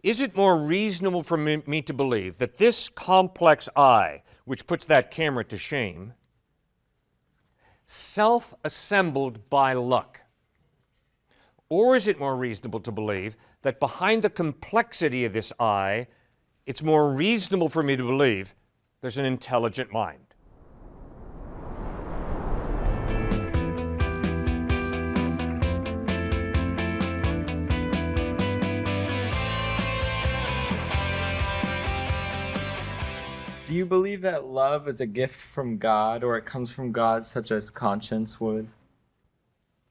Is it more reasonable for me to believe that this complex I, which puts that camera to shame, self-assembled by luck? Or is it more reasonable to believe that behind the complexity of this I, it's more reasonable for me to believe there's an intelligent mind? Do you believe that love is a gift from God, or it comes from God such as conscience would?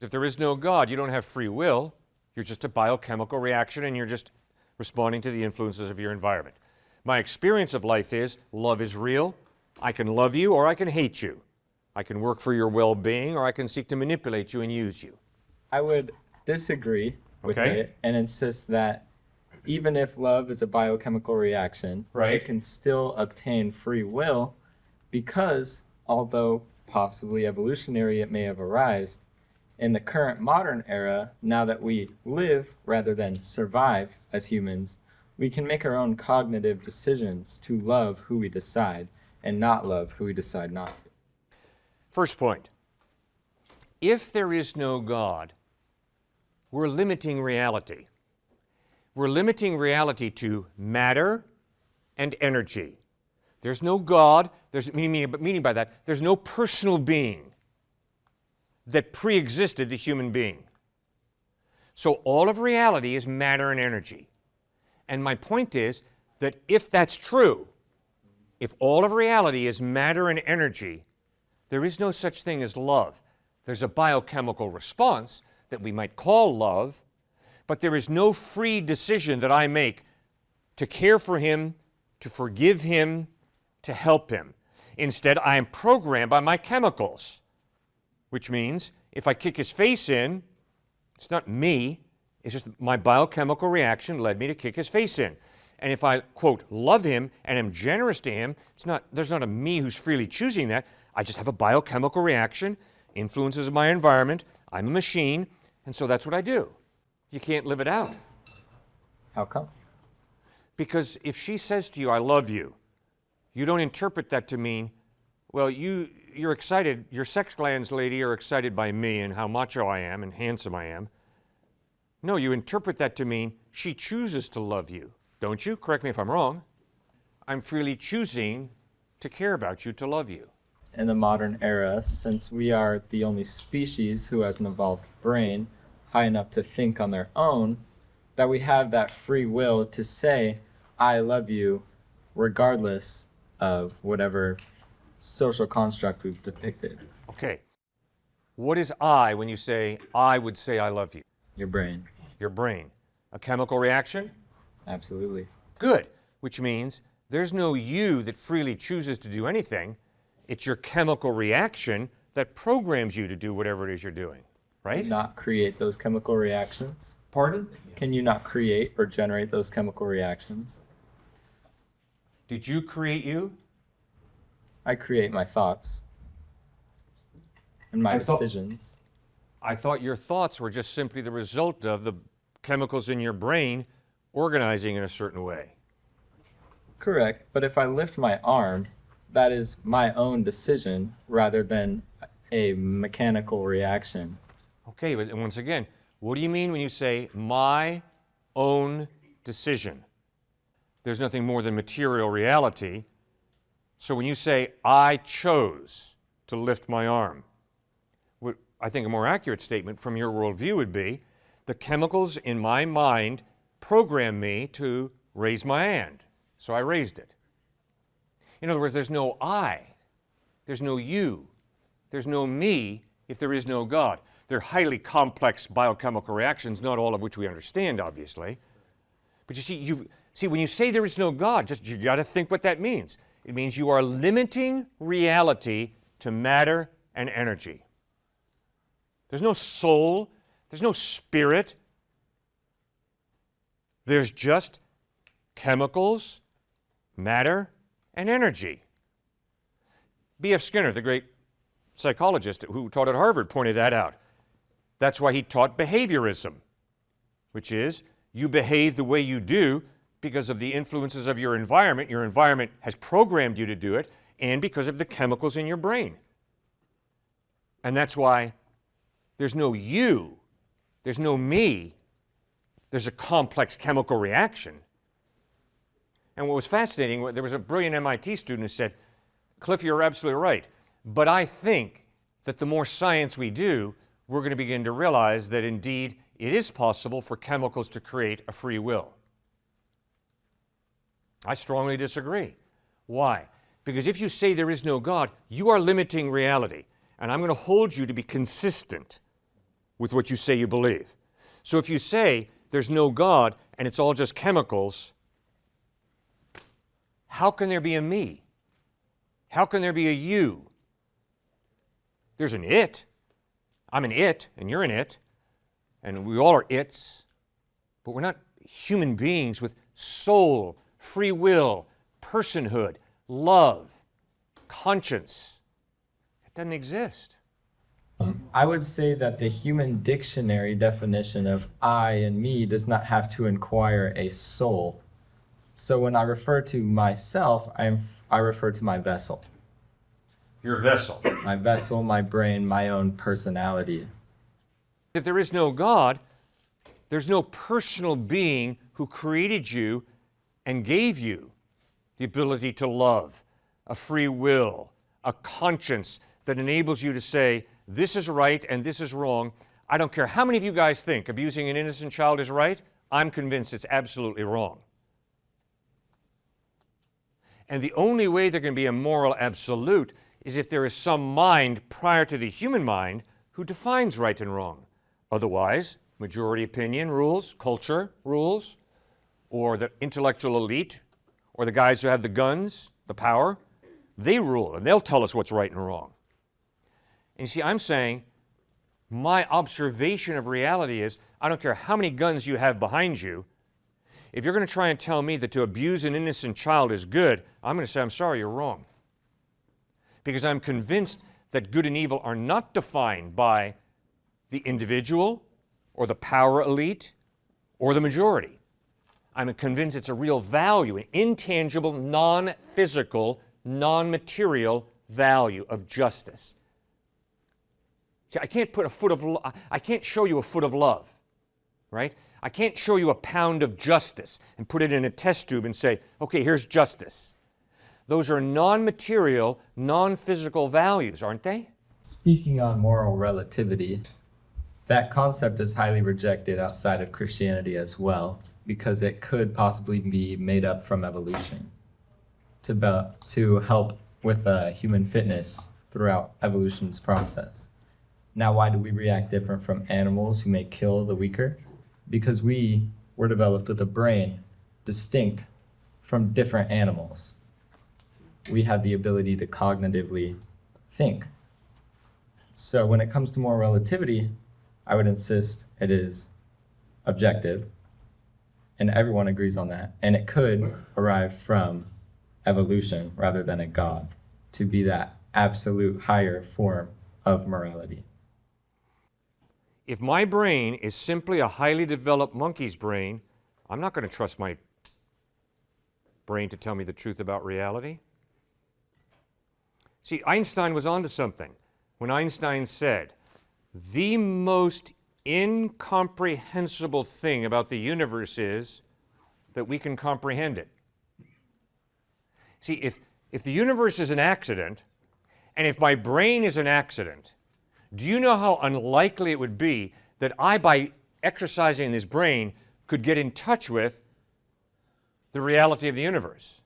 If there is no God, you don't have free will. You're just a biochemical reaction, and you're just responding to the influences of your environment. My experience of life is love is real. I can love you or I can hate you. I can work for your well-being or I can seek to manipulate you and use you. I would disagree with Okay. it and insist that even if love is a biochemical reaction, Right. it can still obtain free will because, although possibly evolutionary it may have arisen, in the current modern era, now that we live rather than survive as humans, we can make our own cognitive decisions to love who we decide and not love who we decide not to. First point, if there is no God, we're limiting reality. We're limiting reality to matter and energy. There's no God, meaning by that, there's no personal being that pre-existed the human being. So all of reality is matter and energy. And my point is that if that's true, if all of reality is matter and energy, there is no such thing as love. There's a biochemical response that we might call love, but there is no free decision that I make to care for him, to forgive him, to help him. Instead, I am programmed by my chemicals, which means if I kick his face in, it's not me, it's just my biochemical reaction led me to kick his face in. And if I, quote, love him and am generous to him, there's not a me who's freely choosing that. I just have a biochemical reaction, influences of my environment, I'm a machine, and so that's what I do. You can't live it out. How come? Because if she says to you, I love you, you don't interpret that to mean, well, you're excited, your sex glands, lady, are excited by me and how macho I am and handsome I am. No, you interpret that to mean she chooses to love you, don't you? Correct me if I'm wrong. I'm freely choosing to care about you, to love you. In the modern era, since we are the only species who has an evolved brain high enough to think on their own, that we have that free will to say, I love you, regardless of whatever social construct we've depicted. Okay. What is I when you say, I would say I love you? Your brain. Your brain. A chemical reaction? Absolutely. Good. Which means there's no you that freely chooses to do anything. It's your chemical reaction that programs you to do whatever it is you're doing, right? Not create those chemical reactions. Pardon? Can you not create or generate those chemical reactions? Did you create you? I create my thoughts and my decisions. I thought your thoughts were just simply the result of the chemicals in your brain organizing in a certain way. Correct, but if I lift my arm, that is my own decision rather than a mechanical reaction. Okay, but once again, what do you mean when you say my own decision? There's nothing more than material reality. So when you say, I chose to lift my arm, what I think a more accurate statement from your worldview would be, the chemicals in my mind program me to raise my hand. So I raised it. In other words, there's no I, there's no you, there's no me if there is no God. They're highly complex biochemical reactions, not all of which we understand, obviously. But you see, when you say there is no God, you got to think what that means. It means you are limiting reality to matter and energy. There's no soul, there's no spirit. There's just chemicals, matter, and energy. B.F. Skinner, the great psychologist who taught at Harvard, pointed that out. That's why he taught behaviorism, which is you behave the way you do because of the influences of your environment has programmed you to do it, and because of the chemicals in your brain. And that's why there's no you, there's no me, there's a complex chemical reaction. And what was fascinating, there was a brilliant MIT student who said, Cliff, you're absolutely right, but I think that the more science we do, we're going to begin to realize that indeed it is possible for chemicals to create a free will. I strongly disagree. Why? Because if you say there is no God, you are limiting reality. And I'm going to hold you to be consistent with what you say you believe. So if you say there's no God and it's all just chemicals, how can there be a me? How can there be a you? There's an it. I'm an it, and you're an it, and we all are its, but we're not human beings with soul, free will, personhood, love, conscience. It doesn't exist. I would say that the human dictionary definition of I and me does not have to inquire a soul. So when I refer to myself, I refer to my vessel. Your vessel. My vessel, my brain, my own personality. If there is no God, there's no personal being who created you and gave you the ability to love, a free will, a conscience that enables you to say, this is right and this is wrong. I don't care how many of you guys think abusing an innocent child is right. I'm convinced it's absolutely wrong. And the only way there can be a moral absolute is if there is some mind prior to the human mind who defines right and wrong. Otherwise, majority opinion rules, culture rules, or the intellectual elite, or the guys who have the guns, the power, they rule, and they'll tell us what's right and wrong. And you see, I'm saying my observation of reality is, I don't care how many guns you have behind you, if you're going to try and tell me that to abuse an innocent child is good, I'm going to say, I'm sorry, you're wrong. Because I'm convinced that good and evil are not defined by the individual or the power elite or the majority. I'm convinced it's a real value, an intangible, non-physical, non-material value of justice. See, I can't show you a foot of love, right? I can't show you a pound of justice and put it in a test tube and say, okay, here's justice. Those are non-material, non-physical values, aren't they? Speaking on moral relativity, that concept is highly rejected outside of Christianity as well, because it could possibly be made up from evolution to help with human fitness throughout evolution's process. Now, why do we react different from animals who may kill the weaker? Because we were developed with a brain distinct from different animals. We have the ability to cognitively think. So when it comes to moral relativity, I would insist it is objective, and everyone agrees on that, and it could arrive from evolution rather than a God to be that absolute higher form of morality. If my brain is simply a highly developed monkey's brain, I'm not going to trust my brain to tell me the truth about reality. See, Einstein was onto something when Einstein said, the most incomprehensible thing about the universe is that we can comprehend it. See, if the universe is an accident, and if my brain is an accident, do you know how unlikely it would be that I, by exercising this brain, could get in touch with the reality of the universe?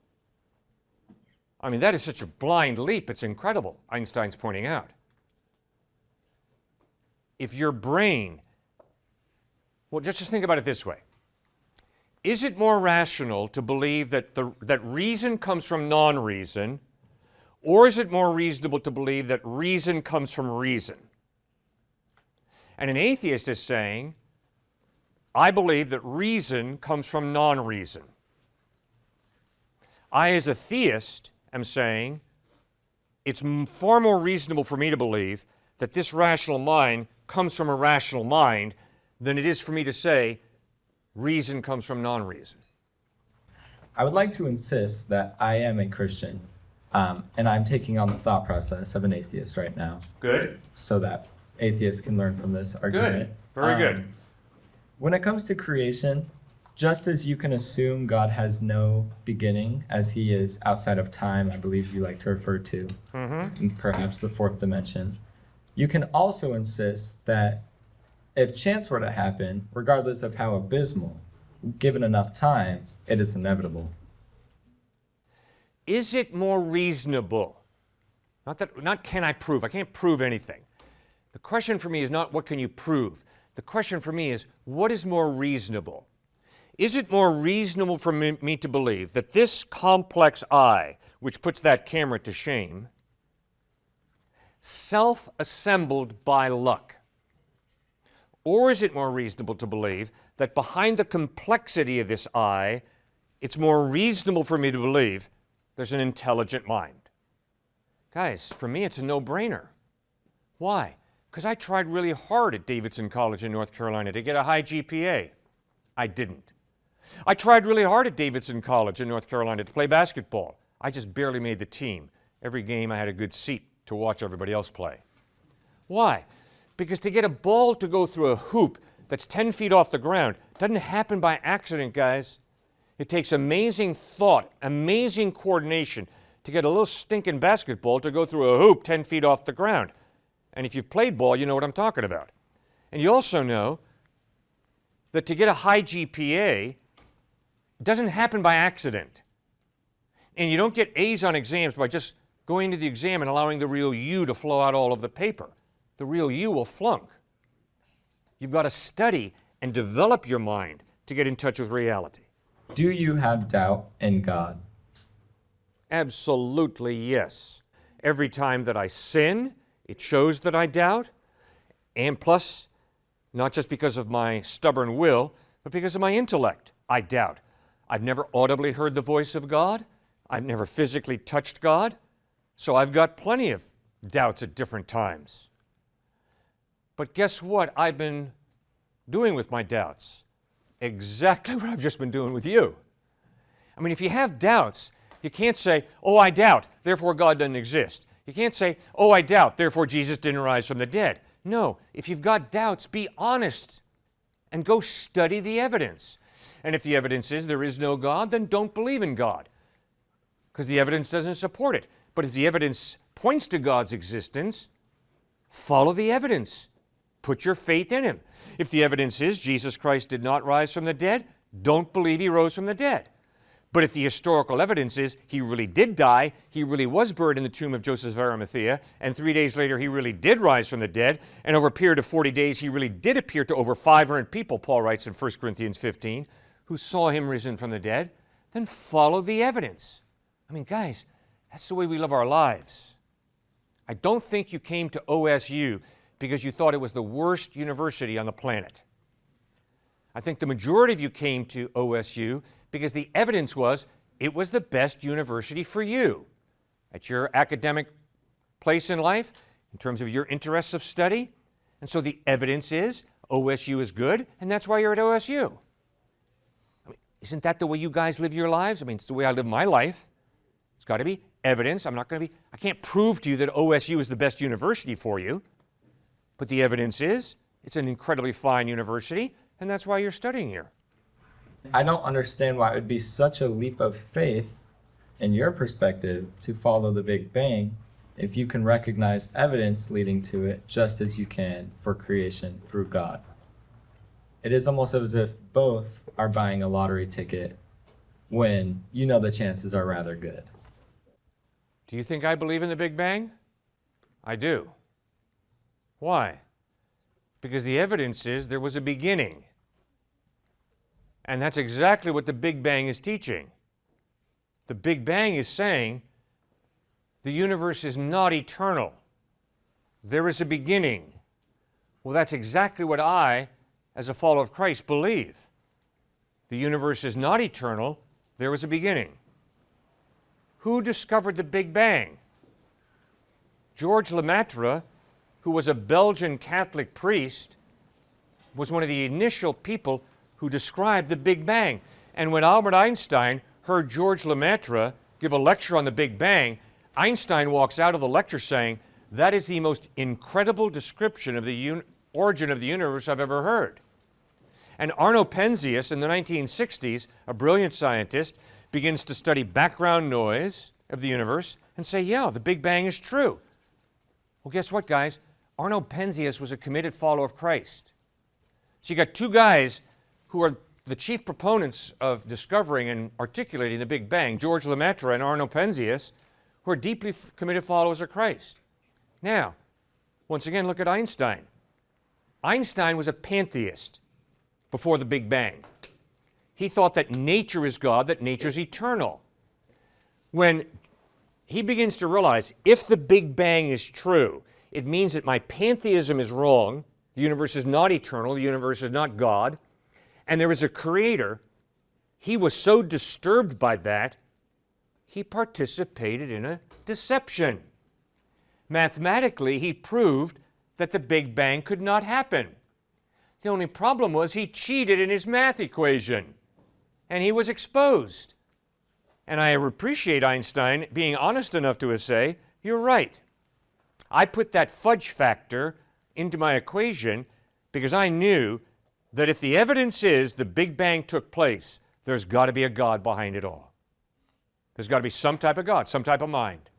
I mean, that is such a blind leap, it's incredible, Einstein's pointing out. If your brain, well, just think about it this way. Is it more rational to believe that that reason comes from non-reason, or is it more reasonable to believe that reason comes from reason? And an atheist is saying, I believe that reason comes from non-reason. I, as a theist, am saying it's far more reasonable for me to believe that this rational mind comes from a rational mind than it is for me to say reason comes from non-reason. I would like to insist that I am a Christian, and I'm taking on the thought process of an atheist right now. Good. So that atheists can learn from this argument. Good. Very good. When it comes to creation, just as you can assume God has no beginning, as he is outside of time, I believe you like to refer to, and perhaps the fourth dimension, you can also insist that if chance were to happen, regardless of how abysmal, given enough time, it is inevitable. Is it more reasonable? Not can I prove. I can't prove anything. The question for me is not what can you prove. The question for me is what is more reasonable? Is it more reasonable for me to believe that this complex eye, which puts that camera to shame, self-assembled by luck? Or is it more reasonable to believe that behind the complexity of this eye, it's more reasonable for me to believe there's an intelligent mind? Guys, for me, it's a no-brainer. Why? Because I tried really hard at Davidson College in North Carolina to get a high GPA. I didn't. I tried really hard at Davidson College in North Carolina to play basketball. I just barely made the team. Every game I had a good seat to watch everybody else play. Why? Because to get a ball to go through a hoop that's 10 feet off the ground doesn't happen by accident, guys. It takes amazing thought, amazing coordination to get a little stinking basketball to go through a hoop 10 feet off the ground. And if you've played ball, you know what I'm talking about. And you also know that to get a high GPA doesn't happen by accident. And you don't get A's on exams by just going to the exam and allowing the real you to flow out all of the paper. The real you will flunk. You've got to study and develop your mind to get in touch with reality. Do you have doubt in God? Absolutely yes. Every time that I sin, it shows that I doubt. And plus, not just because of my stubborn will, but because of my intellect, I doubt. I've never audibly heard the voice of God. I've never physically touched God. So I've got plenty of doubts at different times. But guess what I've been doing with my doubts? Exactly what I've just been doing with you. I mean, if you have doubts, you can't say, oh, I doubt, therefore God doesn't exist. You can't say, oh, I doubt, therefore Jesus didn't rise from the dead. No, if you've got doubts, be honest and go study the evidence. And if the evidence is there is no God, then don't believe in God, because the evidence doesn't support it. But if the evidence points to God's existence, follow the evidence. Put your faith in him. If the evidence is Jesus Christ did not rise from the dead, don't believe he rose from the dead. But if the historical evidence is he really did die, he really was buried in the tomb of Joseph of Arimathea, and 3 days later he really did rise from the dead, and over a period of 40 days he really did appear to over 500 people, Paul writes in 1 Corinthians 15, who saw him risen from the dead, then follow the evidence. I mean, guys, that's the way we live our lives. I don't think you came to OSU because you thought it was the worst university on the planet. I think the majority of you came to OSU because the evidence was it was the best university for you at your academic place in life, in terms of your interests of study. And so the evidence is OSU is good, and that's why you're at OSU. I mean, isn't that the way you guys live your lives? I mean, it's the way I live my life. It's got to be evidence. I can't prove to you that OSU is the best university for you, but the evidence is it's an incredibly fine university, and that's why you're studying here. I don't understand why it would be such a leap of faith, in your perspective, to follow the Big Bang if you can recognize evidence leading to it just as you can for creation through God. It is almost as if both are buying a lottery ticket when you know the chances are rather good. Do you think I believe in the Big Bang? I do. Why? Because the evidence is there was a beginning. And that's exactly what the Big Bang is teaching. The Big Bang is saying the universe is not eternal. There is a beginning. Well, that's exactly what I, as a follower of Christ, believe. The universe is not eternal. There was a beginning. Who discovered the Big Bang? George Lemaitre, who was a Belgian Catholic priest, was one of the initial people who described the Big Bang. And when Albert Einstein heard George Lemaitre give a lecture on the Big Bang, Einstein walks out of the lecture saying, "That is the most incredible description of the origin of the universe I've ever heard." And Arno Penzias in the 1960s, a brilliant scientist, begins to study background noise of the universe and say, yeah, the Big Bang is true. Well, guess what, guys? Arno Penzias was a committed follower of Christ. So you got two guys who are the chief proponents of discovering and articulating the Big Bang, George Lemaitre and Arno Penzias, who are deeply committed followers of Christ. Now, once again, look at Einstein. Einstein was a pantheist before the Big Bang. He thought that nature is God, that nature is eternal. When he begins to realize, if the Big Bang is true, it means that my pantheism is wrong, the universe is not eternal, the universe is not God, and there is a creator. He was so disturbed by that, he participated in a deception. Mathematically, he proved that the Big Bang could not happen. The only problem was he cheated in his math equation, and he was exposed. And I appreciate Einstein being honest enough to say, you're right. I put that fudge factor into my equation because I knew that if the evidence is the Big Bang took place, there's got to be a God behind it all. There's got to be some type of God, some type of mind.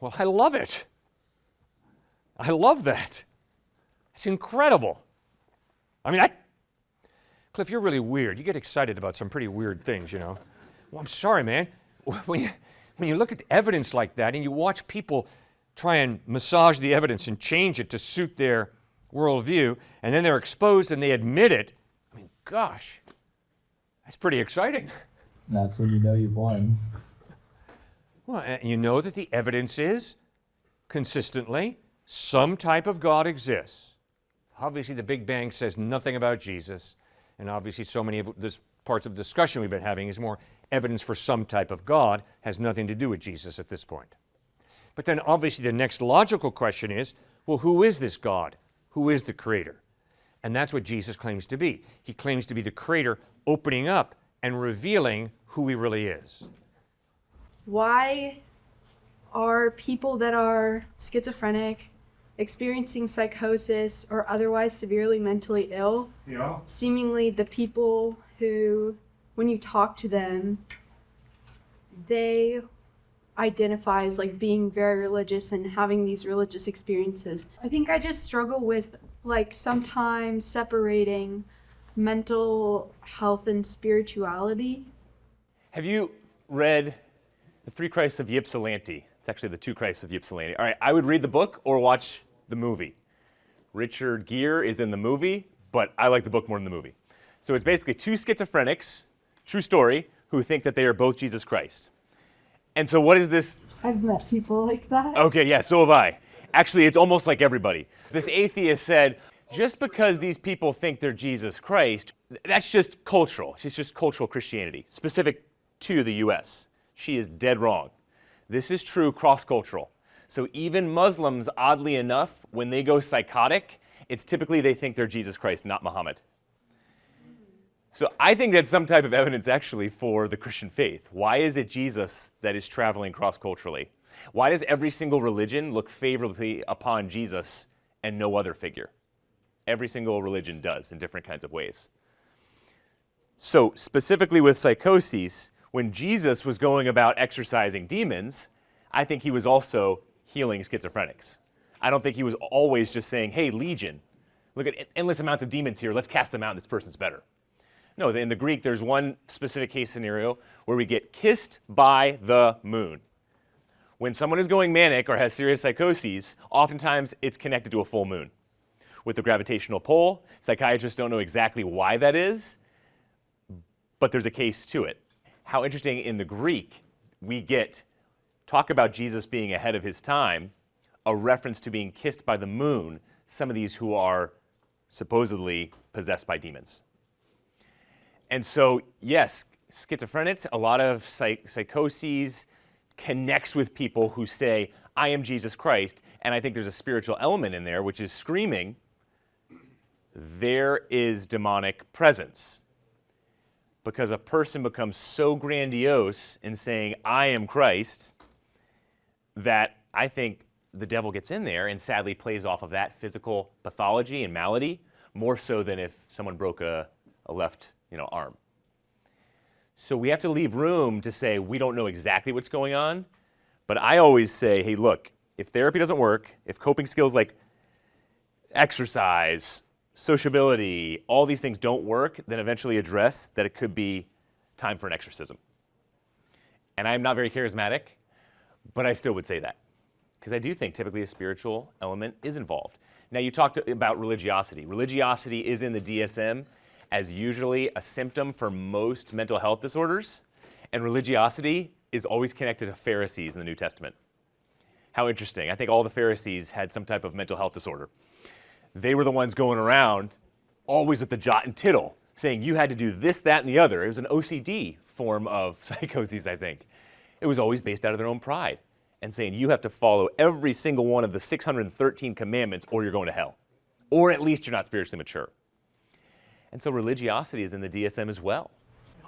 Well, I love it. I love that. It's incredible. I mean, Cliff, you're really weird. You get excited about some pretty weird things, you know. Well, I'm sorry, man. When you look at evidence like that and you watch people try and massage the evidence and change it to suit their worldview, and then they're exposed and they admit it, I mean, gosh, that's pretty exciting. That's when you know you've won. Well, and you know that the evidence is consistently some type of God exists. Obviously, the Big Bang says nothing about Jesus, and obviously so many of the parts of the discussion we've been having is more evidence for some type of God, has nothing to do with Jesus at this point. But then obviously the next logical question is, well, who is this God? Who is the creator? And that's what Jesus claims to be. He claims to be the creator opening up and revealing who he really is. Why are people that are schizophrenic, experiencing psychosis, or otherwise severely mentally ill, seemingly the people who, when you talk to them, they identify as like being very religious and having these religious experiences? I think I just struggle with like sometimes separating mental health and spirituality. Have you read The Three Christs of Ypsilanti? It's actually The Two Christs of Ypsilanti. All right, I would read the book or watch the movie. Richard Gere is in the movie, but I like the book more than the movie. So it's basically two schizophrenics, true story, who think that they are both Jesus Christ. And so what is this? I've met people like that. Okay, yeah, so have I. Actually, it's almost like everybody. This atheist said, just because these people think they're Jesus Christ, that's just cultural. It's just cultural Christianity, specific to the US. She is dead wrong. This is true cross-cultural. So even Muslims, oddly enough, when they go psychotic, it's typically they think they're Jesus Christ, not Muhammad. So I think that's some type of evidence actually for the Christian faith. Why is it Jesus that is traveling cross-culturally? Why does every single religion look favorably upon Jesus and no other figure? Every single religion does in different kinds of ways. So specifically with psychoses, when Jesus was going about exorcising demons, I think he was also healing schizophrenics. I don't think he was always just saying, hey, legion, look at endless amounts of demons here, let's cast them out and this person's better. No, in the Greek, there's one specific case scenario where we get kissed by the moon. When someone is going manic or has serious psychoses, oftentimes it's connected to a full moon. With the gravitational pull, psychiatrists don't know exactly why that is, but there's a case to it. How interesting in the Greek, we get talk about Jesus being ahead of his time, a reference to being kissed by the moon, some of these who are supposedly possessed by demons. And so, yes, schizophrenics, a lot of psychoses connects with people who say, I am Jesus Christ, and I think there's a spiritual element in there, which is screaming, there is demonic presence. because a person becomes so grandiose in saying, I am Christ, that I think the devil gets in there and sadly plays off of that physical pathology and malady more so than if someone broke a left arm. So we have to leave room to say we don't know exactly what's going on, but I always say, hey, look, if therapy doesn't work, if coping skills like exercise, sociability, all these things don't work, then eventually address that it could be time for an exorcism. And I'm not very charismatic, but I still would say that, because I do think typically a spiritual element is involved. Now, you talked about religiosity. Religiosity is in the DSM as usually a symptom for most mental health disorders, and religiosity is always connected to Pharisees in the New Testament. How interesting. I think all the Pharisees had some type of mental health disorder. They were the ones going around always with the jot and tittle, saying you had to do this, that, and the other. It was an OCD form of psychosis, I think. It was always based out of their own pride and saying you have to follow every single one of the 613 commandments or you're going to hell, or at least you're not spiritually mature. And so religiosity is in the DSM as well.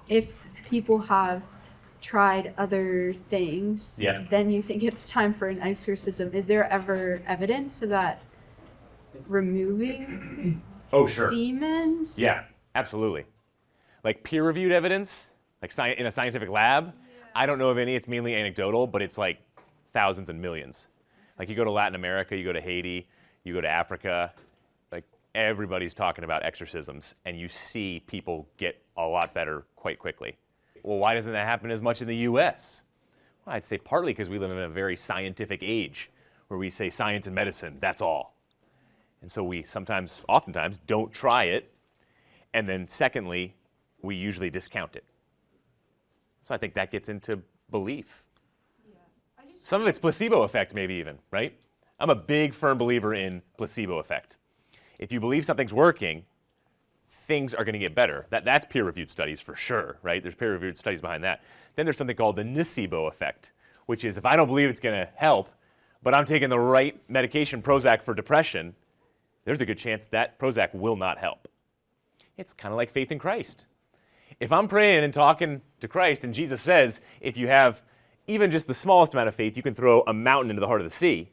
If people have tried other things, then you think it's time for an exorcism. Is there ever evidence of that removing demons? Yeah, absolutely. Like peer-reviewed evidence, like in a scientific lab, I don't know of any. It's mainly anecdotal, but it's like thousands and millions. Like you go to Latin America, you go to Haiti, you go to Africa, like everybody's talking about exorcisms, and you see people get a lot better quite quickly. Well, why doesn't that happen as much in the US? Well, I'd say partly because we live in a very scientific age where we say science and medicine, that's all. And so we oftentimes don't try it. And then secondly, we usually discount it. So I think that gets into belief. Some of it's placebo effect, maybe even, right? I'm a big, firm believer in placebo effect. If you believe something's working, things are going to get better. That's peer-reviewed studies for sure, right? There's peer-reviewed studies behind that. Then there's something called the nocebo effect, which is if I don't believe it's going to help, but I'm taking the right medication, Prozac for depression, there's a good chance that Prozac will not help. It's kind of like faith in Christ. If I'm praying and talking to Christ and Jesus says, if you have even just the smallest amount of faith, you can throw a mountain into the heart of the sea.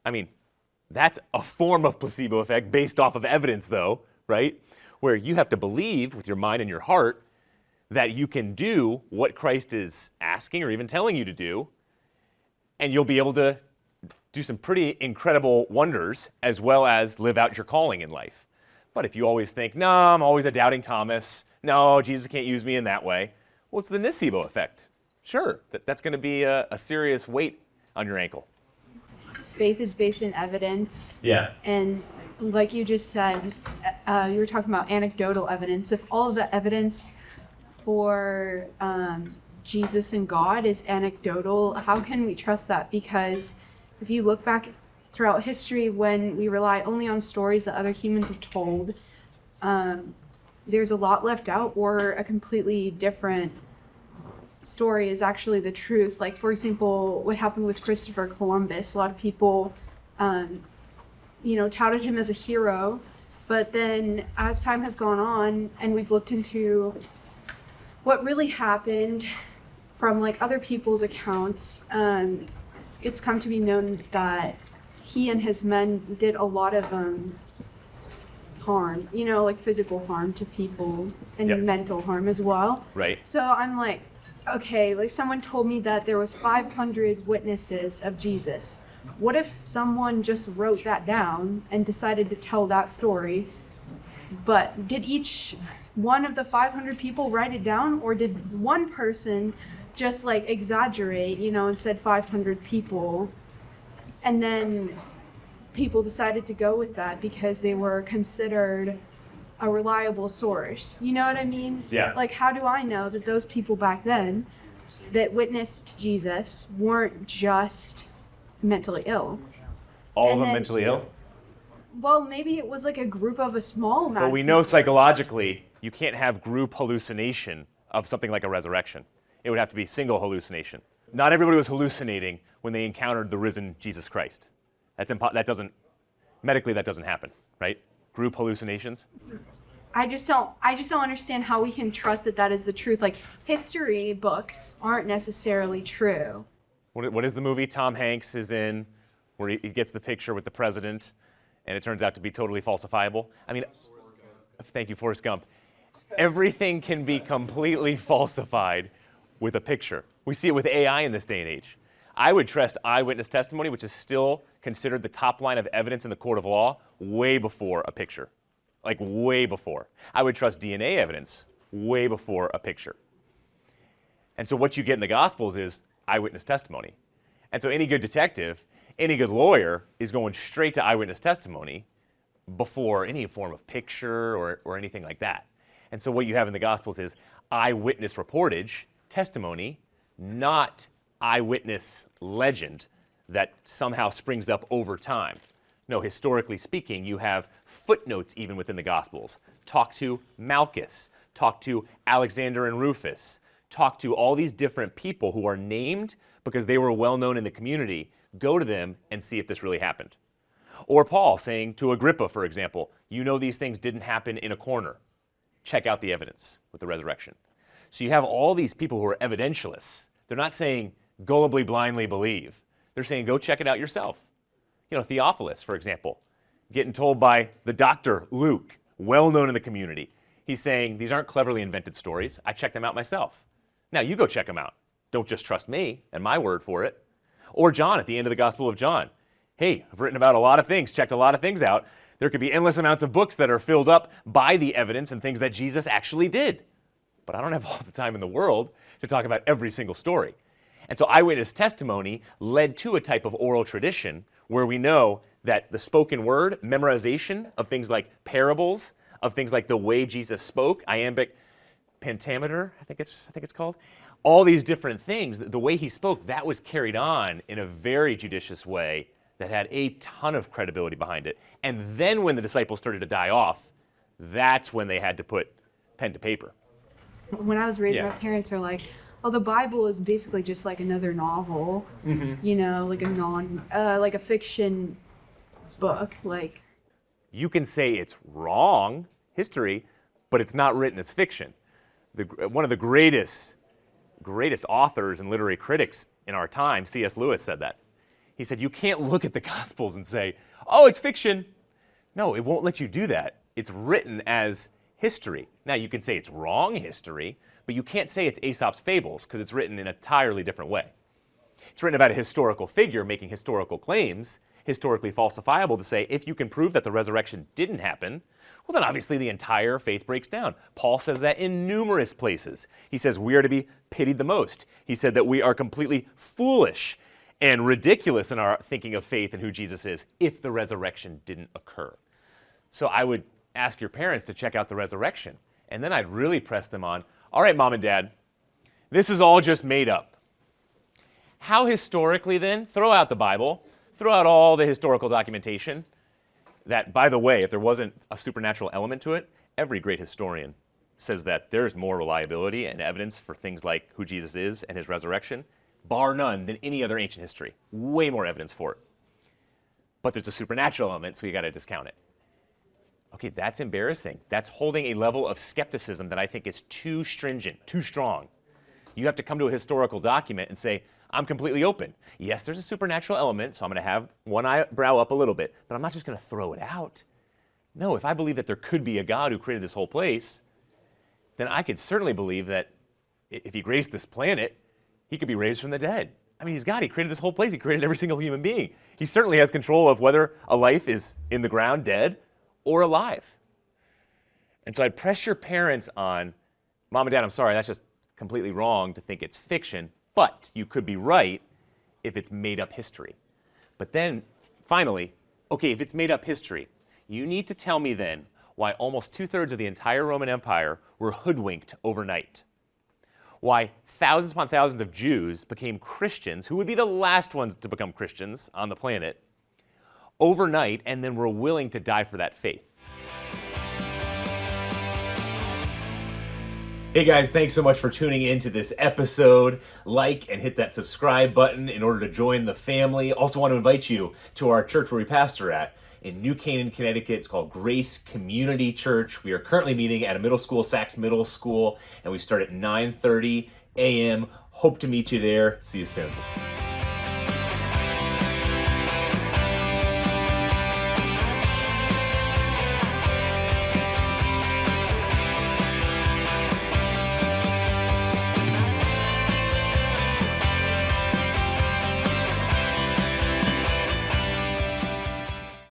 I mean, that's a form of placebo effect based off of evidence though, right? Where you have to believe with your mind and your heart that you can do what Christ is asking or even telling you to do, and you'll be able to do some pretty incredible wonders as well as live out your calling in life. But if you always think, no, I'm always a doubting Thomas, no, Jesus can't use me in that way, well, it's the nocebo effect. Sure, that's going to be a serious weight on your ankle. Faith is based in evidence. Yeah. And like you just said, you were talking about anecdotal evidence. If all of the evidence for Jesus and God is anecdotal, how can we trust that? Because if you look back throughout history, when we rely only on stories that other humans have told, there's a lot left out, or a completely different story is actually the truth. Like, for example, what happened with Christopher Columbus. A lot of people, touted him as a hero, but then as time has gone on and we've looked into what really happened from like other people's accounts, it's come to be known that he and his men did a lot of harm, like physical harm to people and mental harm as well. Right. So I'm like, okay, like someone told me that there was 500 witnesses of Jesus. What if someone just wrote that down and decided to tell that story? But did each one of the 500 people write it down, or did one person just like exaggerate, and said 500 people, and then people decided to go with that because they were considered a reliable source? You know what I mean? Yeah. Like, how do I know that those people back then that witnessed Jesus weren't just mentally ill? All of them mentally ill? Well, maybe it was like a group of a small amount. But we know psychologically you can't have group hallucination of something like a resurrection. It would have to be single hallucination. Not everybody was hallucinating when they encountered the risen Jesus Christ. Medically that doesn't happen, right? Group hallucinations. I just don't understand how we can trust that that is the truth. Like, history books aren't necessarily true. What is the movie Tom Hanks is in where he gets the picture with the president and it turns out to be totally falsifiable? I mean, thank you, Forrest Gump. Everything can be completely falsified with a picture. We see it with AI in this day and age. I would trust eyewitness testimony, which is still considered the top line of evidence in the court of law, way before a picture. Like, way before. I would trust DNA evidence way before a picture. And so what you get in the Gospels is eyewitness testimony. And so any good detective, any good lawyer is going straight to eyewitness testimony before any form of picture or anything like that. And so what you have in the Gospels is eyewitness reportage, testimony, not eyewitness legend that somehow springs up over time. No, historically speaking, you have footnotes even within the Gospels. Talk to Malchus, talk to Alexander and Rufus, talk to all these different people who are named because they were well known in the community. Go to them and see if this really happened. Or Paul saying to Agrippa, for example, you know these things didn't happen in a corner. Check out the evidence with the resurrection. So you have all these people who are evidentialists. They're not saying gullibly blindly believe. They're saying go check it out yourself. You know, Theophilus, for example, getting told by the doctor, Luke, well known in the community. He's saying, these aren't cleverly invented stories. I checked them out myself. Now you go check them out. Don't just trust me and my word for it. Or John at the end of the Gospel of John. Hey, I've written about a lot of things, checked a lot of things out. There could be endless amounts of books that are filled up by the evidence and things that Jesus actually did. But I don't have all the time in the world to talk about every single story. And so eyewitness testimony led to a type of oral tradition where we know that the spoken word, memorization of things like parables, of things like the way Jesus spoke, iambic pentameter, I think it's called, all these different things, the way he spoke, that was carried on in a very judicious way that had a ton of credibility behind it. And then when the disciples started to die off, that's when they had to put pen to paper. When I was raised, my parents are like, oh, the Bible is basically just like another novel, you know, like like a fiction book. Like, you can say it's wrong, history, but it's not written as fiction. One of the greatest authors and literary critics in our time, C.S. Lewis, said that. He said, you can't look at the Gospels and say, oh, it's fiction. No, it won't let you do that. It's written as history. Now, you can say it's wrong history, but you can't say it's Aesop's fables because it's written in an entirely different way. It's written about a historical figure making historical claims, historically falsifiable to say, if you can prove that the resurrection didn't happen, well, then obviously the entire faith breaks down. Paul says that in numerous places. He says we are to be pitied the most. He said that we are completely foolish and ridiculous in our thinking of faith and who Jesus is if the resurrection didn't occur. So I would ask your parents to check out the resurrection, and then I'd really press them on, all right, Mom and Dad, this is all just made up. How historically then? Throw out the Bible, throw out all the historical documentation that, by the way, if there wasn't a supernatural element to it, every great historian says that there's more reliability and evidence for things like who Jesus is and his resurrection, bar none, than any other ancient history. Way more evidence for it. But there's a supernatural element, so you got to discount it. Okay, that's embarrassing. That's holding a level of skepticism that I think is too stringent, too strong. You have to come to a historical document and say, I'm completely open. Yes, there's a supernatural element, so I'm going to have one eyebrow up a little bit, but I'm not just going to throw it out. No, if I believe that there could be a God who created this whole place, then I could certainly believe that if he graced this planet, he could be raised from the dead. I mean, he's God. He created this whole place. He created every single human being. He certainly has control of whether a life is in the ground, dead, or alive. And so I'd press your parents on, Mom and Dad, I'm sorry, that's just completely wrong to think it's fiction, but you could be right if it's made up history. But then, finally, okay, if it's made up history, you need to tell me then why almost 2/3 of the entire Roman Empire were hoodwinked overnight. Why thousands upon thousands of Jews became Christians, who would be the last ones to become Christians on the planet, overnight, and then were willing to die for that faith. Hey guys, thanks so much for tuning into this episode. Like and hit that subscribe button in order to join the family. Also want to invite you to our church where we pastor at. in New Canaan, Connecticut. It's called Grace Community Church. We are currently meeting at a middle school, Saxe Middle School, and we start at 9:30 a.m. Hope to meet you there. See you soon.